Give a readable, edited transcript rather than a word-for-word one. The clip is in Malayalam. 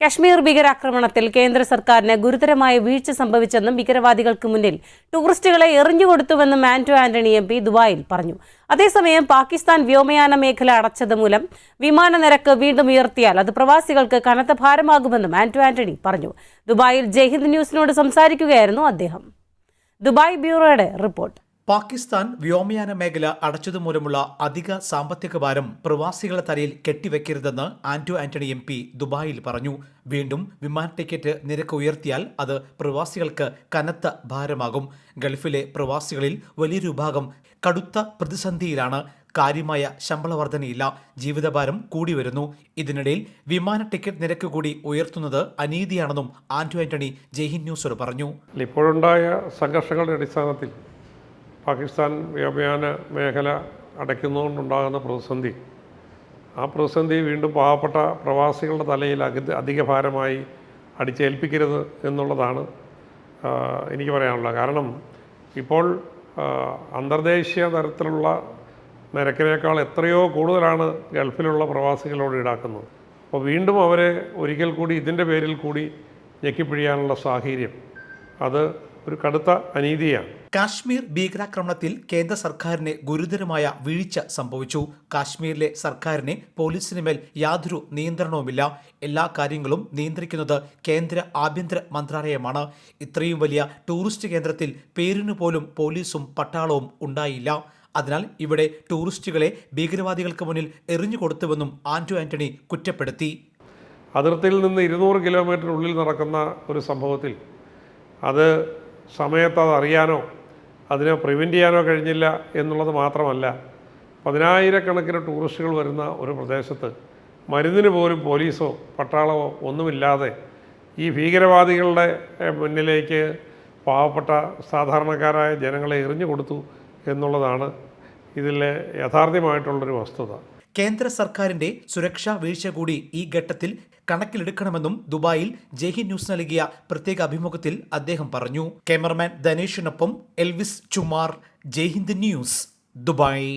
കശ്മീർ ഭീകരാക്രമണത്തിൽ കേന്ദ്ര സർക്കാരിന് ഗുരുതരമായ വീഴ്ച സംഭവിച്ചെന്നും ഭീകരവാദികൾക്ക് മുന്നിൽ ടൂറിസ്റ്റുകളെ എറിഞ്ഞുകൊടുത്തുവെന്നും ആന്റോ ആന്റണി MP ദുബായിൽ പറഞ്ഞു. അതേസമയം പാകിസ്ഥാൻ വ്യോമയാന മേഖല അടച്ചത് മൂലം വിമാന നിരക്ക് വീണ്ടും ഉയർത്തിയാൽ അത് പ്രവാസികൾക്ക് കനത്ത ഭാരമാകുമെന്നും ആന്റോ ആന്റണി പറഞ്ഞു. ദുബായിൽ ജയ്ഹിന്ദ് ന്യൂസിനോട് സംസാരിക്കുകയായിരുന്നു അദ്ദേഹം. Dubai ബ്യൂറോയുടെ report. പാകിസ്ഥാൻ വ്യോമയാന മേഖല അടച്ചതുമൂലമുള്ള അധിക സാമ്പത്തിക ഭാരം പ്രവാസികളുടെ തലയിൽ കെട്ടിവെക്കരുതെന്ന് ആന്റോ ആന്റണി MP ദുബായിൽ പറഞ്ഞു. വീണ്ടും വിമാന ടിക്കറ്റ് നിരക്ക് ഉയർത്തിയാൽ അത് പ്രവാസികൾക്ക് കനത്ത ഭാരമാകും. ഗൾഫിലെ പ്രവാസികളിൽ വലിയൊരു വിഭാഗം കടുത്ത പ്രതിസന്ധിയിലാണ്. കാര്യമായ ശമ്പള വർധനയില്ല, ജീവിതഭാരം കൂടി വരുന്നു. ഇതിനിടയിൽ വിമാന ടിക്കറ്റ് നിരക്ക് കൂടി ഉയർത്തുന്നത് അനീതിയാണെന്നും ആന്റോ ആന്റണി ജയ്ഹിന്ദ് ന്യൂസോട് പറഞ്ഞു. ഇപ്പോഴുണ്ടായ സംഘർഷങ്ങളുടെ അടിസ്ഥാനത്തിൽ പാകിസ്ഥാൻ വ്യോമയാന മേഖല അടയ്ക്കുന്നതുകൊണ്ടുണ്ടാകുന്ന ആ പ്രതിസന്ധി വീണ്ടും പാവപ്പെട്ട പ്രവാസികളുടെ തലയിൽ അധിക ഭാരമായി അടിച്ചേൽപ്പിക്കരുത് എന്നുള്ളതാണ് എനിക്ക് പറയാനുള്ളത്. കാരണം ഇപ്പോൾ അന്തർദേശീയ തരത്തിലുള്ള നിരക്കിനേക്കാൾ എത്രയോ കൂടുതലാണ് ഗൾഫിലുള്ള പ്രവാസികളോട് ഈടാക്കുന്നത്. അപ്പോൾ വീണ്ടും അവരെ ഒരിക്കൽ കൂടി ഇതിൻ്റെ പേരിൽ കൂടി ഞെക്കിപ്പിഴിയാനുള്ള സാഹചര്യം അത് ഒരു കടുത്ത അനീതിയാണ്. കാശ്മീർ ഭീകരാക്രമണത്തിൽ കേന്ദ്ര സർക്കാരിന് ഗുരുതരമായ വീഴ്ച സംഭവിച്ചു. കാശ്മീരിലെ സർക്കാരിന് പോലീസിന് മേൽ യാതൊരു നിയന്ത്രണവുമില്ല. എല്ലാ കാര്യങ്ങളും നിയന്ത്രിക്കുന്നത് കേന്ദ്ര ആഭ്യന്തര മന്ത്രാലയമാണ്. ഇത്രയും വലിയ ടൂറിസ്റ്റ് കേന്ദ്രത്തിൽ പേരിനു പോലും പോലീസും പട്ടാളവും ഉണ്ടായില്ല. അതിനാൽ ഇവിടെ ടൂറിസ്റ്റുകളെ ഭീകരവാദികൾക്ക് മുന്നിൽ എറിഞ്ഞുകൊടുത്തുവെന്നും ആന്റോ ആന്റണി കുറ്റപ്പെടുത്തി. അതിർത്തിയിൽ നിന്ന് 200 കിലോമീറ്ററിനുള്ളിൽ നടക്കുന്ന ഒരു സംഭവത്തിൽ അത് സമയത്ത് അത് അറിയാനോ അതിനെ പ്രിവെൻറ്റ് ചെയ്യാനോ കഴിഞ്ഞില്ല എന്നുള്ളത് മാത്രമല്ല, 10,000-കണക്കിന് ടൂറിസ്റ്റുകൾ വരുന്ന ഒരു പ്രദേശത്ത് മരുന്നിന് പോലും പോലീസോ പട്ടാളമോ ഒന്നുമില്ലാതെ ഈ ഭീകരവാദികളുടെ മുന്നിലേക്ക് പാവപ്പെട്ട സാധാരണക്കാരായ ജനങ്ങളെ എറിഞ്ഞു കൊടുത്തു എന്നുള്ളതാണ് ഇതിലെ യാഥാർത്ഥ്യമായിട്ടുള്ളൊരു വസ്തുത. കേന്ദ്ര സർക്കാരിന്റെ സുരക്ഷാ വീഴ്ച കൂടി ഈ ഘട്ടത്തിൽ കണക്കിലെടുക്കണമെന്നും ദുബായിൽ ജയ്ഹിന്ദ് ന്യൂസ് നൽകിയ പ്രത്യേക അഭിമുഖത്തിൽ അദ്ദേഹം പറഞ്ഞു. ക്യാമറമാൻ ധനേഷിനൊപ്പം Elvis Chummar, Jaihind news, Dubai.